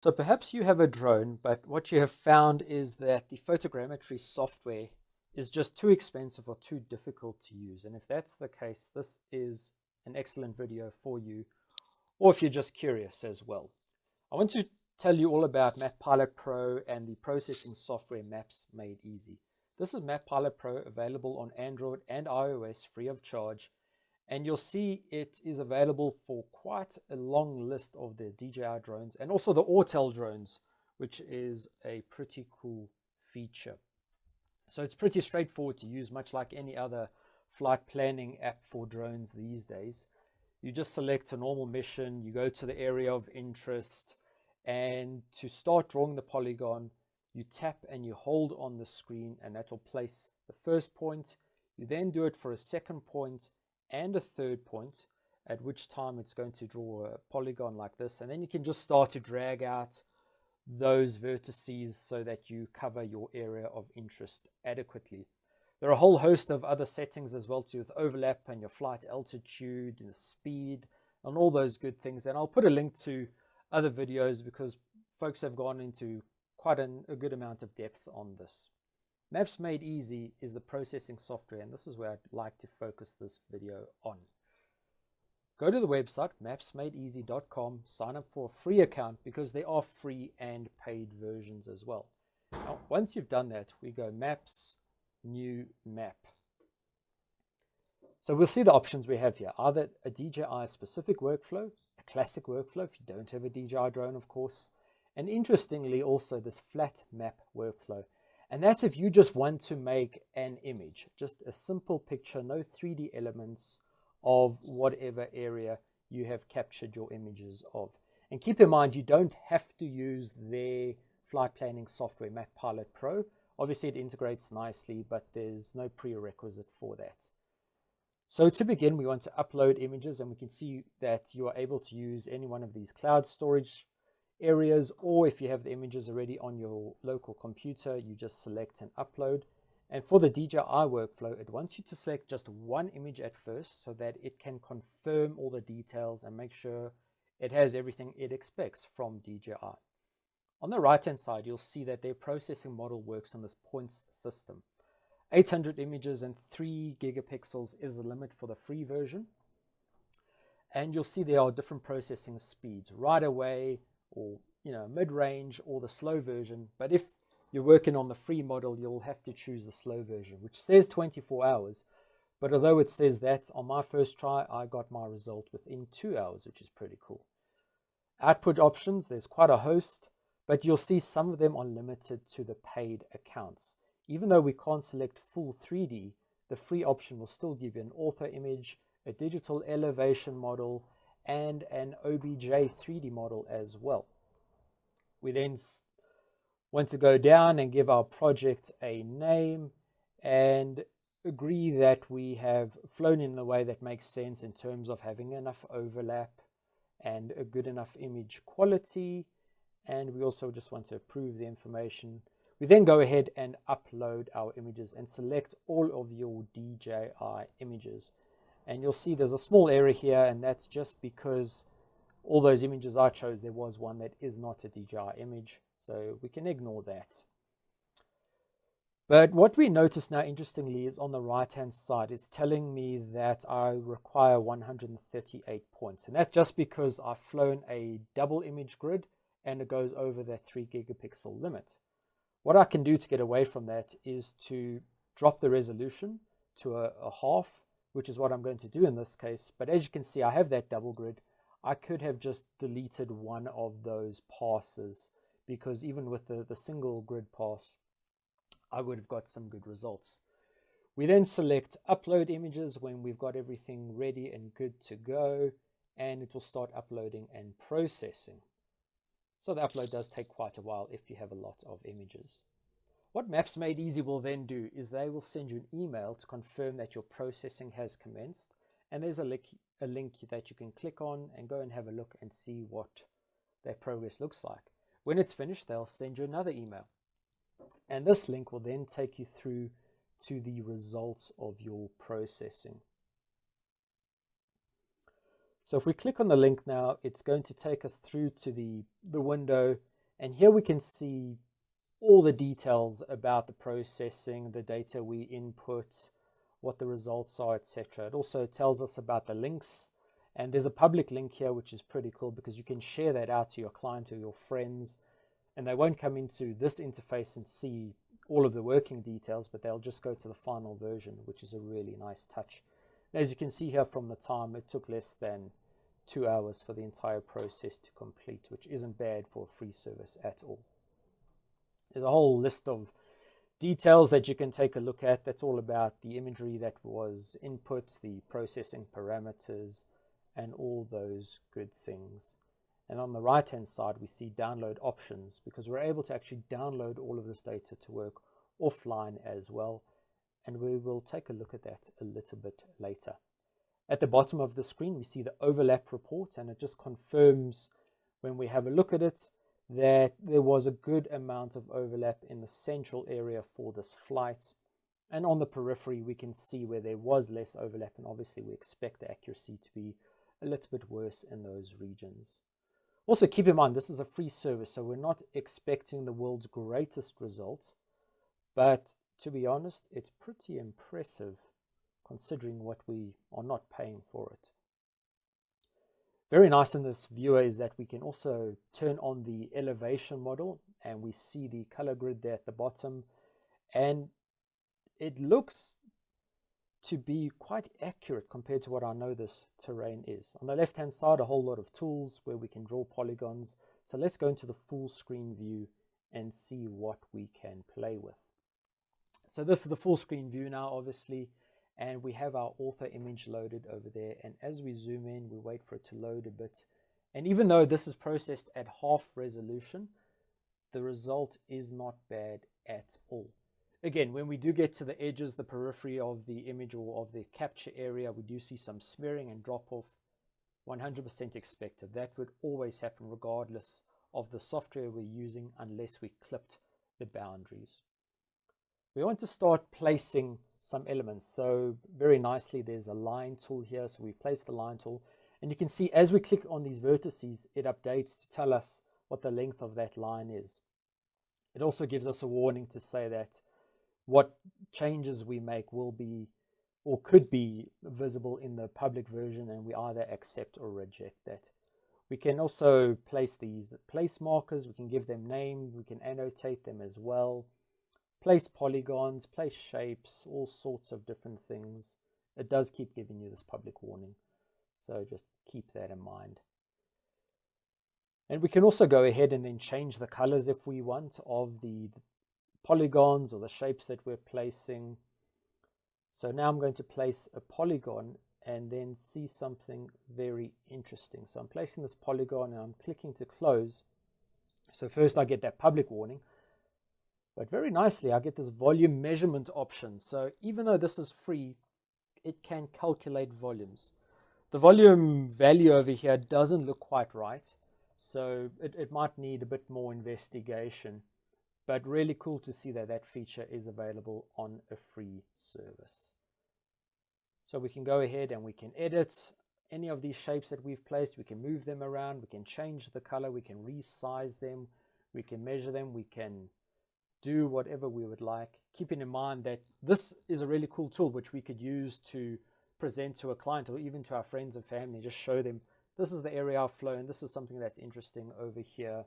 So perhaps you have a drone, but what you have found is that the photogrammetry software is just too expensive or too difficult to use. And if that's the case, this is an excellent video for you, or if you're just curious as well. I want to tell you all about Map Pilot Pro and the processing software Maps Made Easy. This is Map Pilot Pro, available on Android and iOS free of charge. And you'll see it is available for quite a long list of the DJI drones and also the Autel drones, which is a pretty cool feature. So it's pretty straightforward to use, much like any other flight planning app for drones these days. You just select a normal mission, you go to the area of interest, and to start drawing the polygon, you tap and you hold on the screen, and that will place the first point. You then do it for a second point and a third point, at which time it's going to draw a polygon like this, and then you can just start to drag out those vertices so that you cover your area of interest adequately. There are a whole host of other settings as well, too, with overlap and your flight altitude and the speed and all those good things, and I'll put a link to other videos because folks have gone into quite a good amount of depth on this. Maps Made Easy is the processing software, and this is where I'd like to focus this video on. Go to the website, mapsmadeeasy.com, sign up for a free account because there are free and paid versions as well. Now, once you've done that, we go Maps, New Map. So we'll see the options we have here. Either a DJI specific workflow, a classic workflow if you don't have a DJI drone, of course, and interestingly also this flat map workflow. And that's if you just want to make an image, just a simple picture, no 3D elements of whatever area you have captured your images of. And keep in mind, you don't have to use their flight planning software, Map Pilot Pro. Obviously, it integrates nicely, but there's no prerequisite for that. So to begin, we want to upload images, and we can see that you are able to use any one of these cloud storage areas, or if you have the images already on your local computer, you just select and upload. And for the DJI workflow, it wants you to select just one image at first so that it can confirm all the details and make sure it has everything it expects from DJI. On the right hand side, you'll see that their processing model works on this points system. 800 images and 3 gigapixels is the limit for the free version. And you'll see there are different processing speeds, right away, or mid-range, or the slow version. But if you're working on the free model, you'll have to choose the slow version, which says 24 hours. But although it says that, on my first try, I got my result within 2 hours, which is pretty cool. Output options, there's quite a host, but you'll see some of them are limited to the paid accounts. Even though we can't select full 3D, the free option will still give you an author image, a digital elevation model, and an OBJ 3D model as well. We then want to go down and give our project a name and agree that we have flown in a way that makes sense in terms of having enough overlap and a good enough image quality. And we also just want to approve the information. We then go ahead and upload our images and select all of your DJI images. And you'll see there's a small error here, and that's just because all those images I chose, there was one that is not a DJI image, so we can ignore that. But what we notice now, interestingly, is on the right-hand side, it's telling me that I require 138 points. And that's just because I've flown a double image grid, and it goes over that 3 gigapixel limit. What I can do to get away from that is to drop the resolution to a half, which is what I'm going to do in this case. But as you can see, I have that double grid. I could have just deleted one of those passes, because even with the single grid pass, I would have got some good results. We then select upload images when we've got everything ready and good to go, and it will start uploading and processing. So the upload does take quite a while if you have a lot of images. What Maps Made Easy will then do is they will send you an email to confirm that your processing has commenced, and there's a link that you can click on and go and have a look and see what their progress looks like. When it's finished, they'll send you another email, and this link will then take you through to the results of your processing. So if we click on the link now, it's going to take us through to the window, And here we can see all the details about the processing, the data we input, what the results are, etc. It also tells us about the links, and there's a public link here which is pretty cool because you can share that out to your client or your friends, and they won't come into this interface and see all of the working details, but they'll just go to the final version, which is a really nice touch. As you can see here from the time, it took less than 2 hours for the entire process to complete, which isn't bad for a free service at all. There's a whole list of details that you can take a look at. That's all about the imagery that was input, the processing parameters, and all those good things. And on the right hand side we see download options, because we're able to actually download all of this data to work offline as well, and we will take a look at that a little bit later. At the bottom of the screen we see the overlap report, and it just confirms when we have a look at it that there was a good amount of overlap in the central area for this flight, and on the periphery we can see where there was less overlap, and obviously we expect the accuracy to be a little bit worse in those regions. Also keep in mind this is a free service, so we're not expecting the world's greatest results, but to be honest it's pretty impressive considering what we are not paying for it. Very nice in this viewer is that we can also turn on the elevation model, and we see the color grid there at the bottom, and it looks to be quite accurate compared to what I know this terrain is. On the left hand side a whole lot of tools where we can draw polygons, so let's go into the full screen view and see what we can play with. So this is the full screen view now obviously, and we have our author image loaded over there, and as we zoom in we wait for it to load a bit, and even though this is processed at half resolution, the result is not bad at all. Again, when we do get to the edges, the periphery of the image or of the capture area, we do see some smearing and drop off. 100% expected. That would always happen regardless of the software we're using, unless we clipped the boundaries. We want to start placing some elements. So very nicely there's a line tool here, so we place the line tool, and you can see as we click on these vertices it updates to tell us what the length of that line is. It also gives us a warning to say that what changes we make will be or could be visible in the public version, and we either accept or reject that. We can also place these place markers, we can give them name, we can annotate them as well, place polygons, place shapes, all sorts of different things. It does keep giving you this public warning, so just keep that in mind. And we can also go ahead and then change the colors if we want of the polygons or the shapes that we're placing. So now I'm going to place a polygon and then see something very interesting. So I'm placing this polygon and I'm clicking to close. So first I get that public warning, but very nicely I get this volume measurement option. So even though this is free, it can calculate volumes. The volume value over here doesn't look quite right, so it might need a bit more investigation. But really cool to see that that feature is available on a free service. So we can go ahead and we can edit any of these shapes that we've placed. We can move them around, we can change the color, we can resize them, we can measure them, we can do whatever we would like. Keeping in mind that this is a really cool tool which we could use to present to a client or even to our friends and family. Just show them this is the area of flow and this is something that's interesting over here.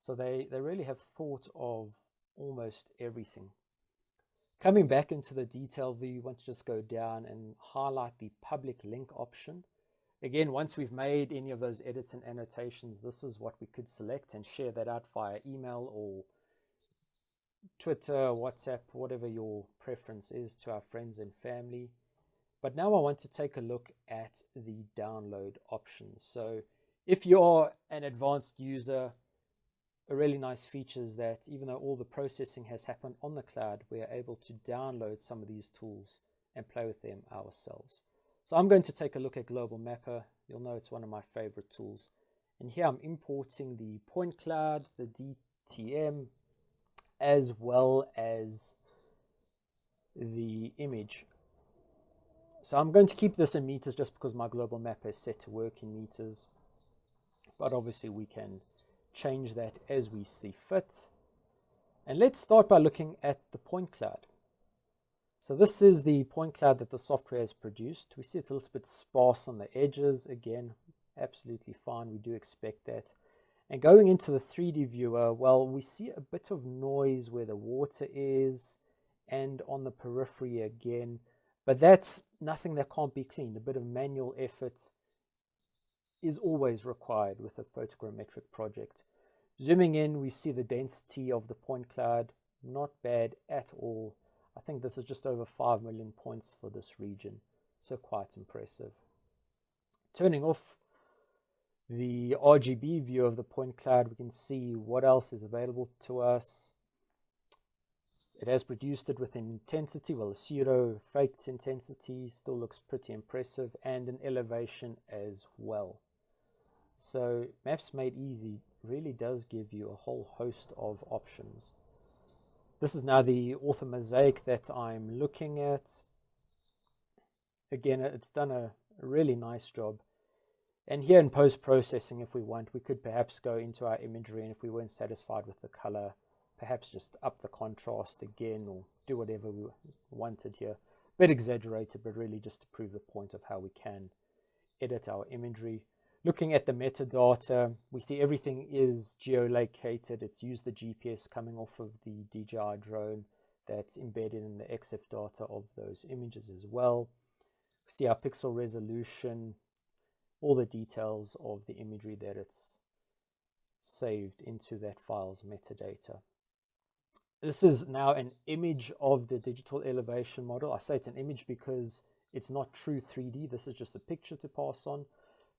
So they really have thought of almost everything. Coming back into the detail view, you want to just go down and highlight the public link option. Again, once we've made any of those edits and annotations, this is what we could select and share that out via email or Twitter, WhatsApp, whatever your preference is, to our friends and family. But now I want to take a look at the download options. So if you are an advanced user, a really nice feature is that even though all the processing has happened on the cloud, we are able to download some of these tools and play with them ourselves. So I'm going to take a look at Global Mapper. You'll know it's one of my favorite tools. And here I'm importing the point cloud, the DTM, as well as the image. So I'm going to keep this in meters just because my Global Mapper is set to work in meters. but obviously we can change that as we see fit. And let's start by looking at the point cloud. So this is the point cloud that the software has produced. We see it's a little bit sparse on the edges. Again, absolutely fine. We do expect that. And going into the 3D viewer, well, we see a bit of noise where the water is and on the periphery again. But that's nothing that can't be cleaned. A bit of manual effort is always required with a photogrammetric project. Zooming in, we see the density of the point cloud. Not bad at all. I think this is just over 5 million points for this region. So quite impressive. Turning off the RGB view of the point cloud, we can see what else is available to us. It has produced it with intensity, well, a pseudo faked intensity, still looks pretty impressive, and an elevation as well. So Maps Made Easy really does give you a whole host of options. This is now the ortho mosaic that I'm looking at. Again, it's done a really nice job. And here in post-processing, if we want, we could perhaps go into our imagery, and if we weren't satisfied with the color, perhaps just up the contrast again or do whatever we wanted here. A bit exaggerated, but really just to prove the point of how we can edit our imagery. Looking at the metadata, we see everything is geolocated. It's used the GPS coming off of the DJI drone that's embedded in the EXIF data of those images as well. We see our pixel resolution, all the details of the imagery that it's saved into that file's metadata. This is now an image of the digital elevation model. I say it's an image because it's not true 3D. This is just a picture to pass on.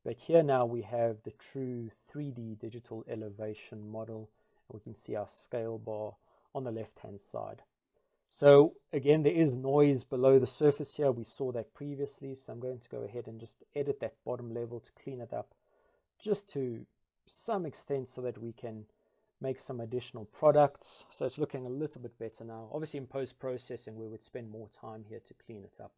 But here now we have the true 3D digital elevation model. We can see our scale bar on the left-hand side. So again, there is noise below the surface here. We saw that previously. So I'm going to go ahead and just edit that bottom level to clean it up just to some extent so that we can make some additional products. So it's looking a little bit better now. Obviously in post-processing, we would spend more time here to clean it up.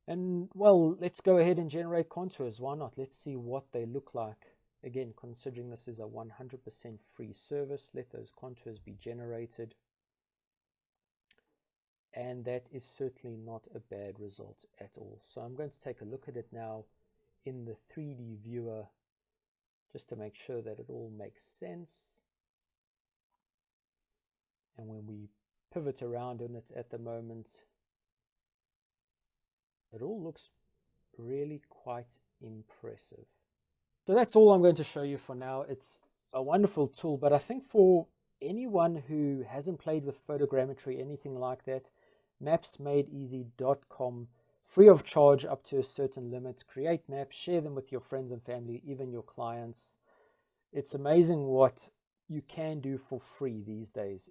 And well, let's go ahead and generate contours. Why not? Let's see what they look like. Again, considering this is a 100% free service, let those contours be generated. And that is certainly not a bad result at all. So I'm going to take a look at it now in the 3D viewer just to make sure that it all makes sense. And when we pivot around on it at the moment, it all looks really quite impressive. So that's all I'm going to show you for now. It's a wonderful tool, but I think for anyone who hasn't played with photogrammetry, anything like that, mapsmadeeasy.com, free of charge up to a certain limit. Create maps, share them with your friends and family, even your clients. It's amazing what you can do for free these days.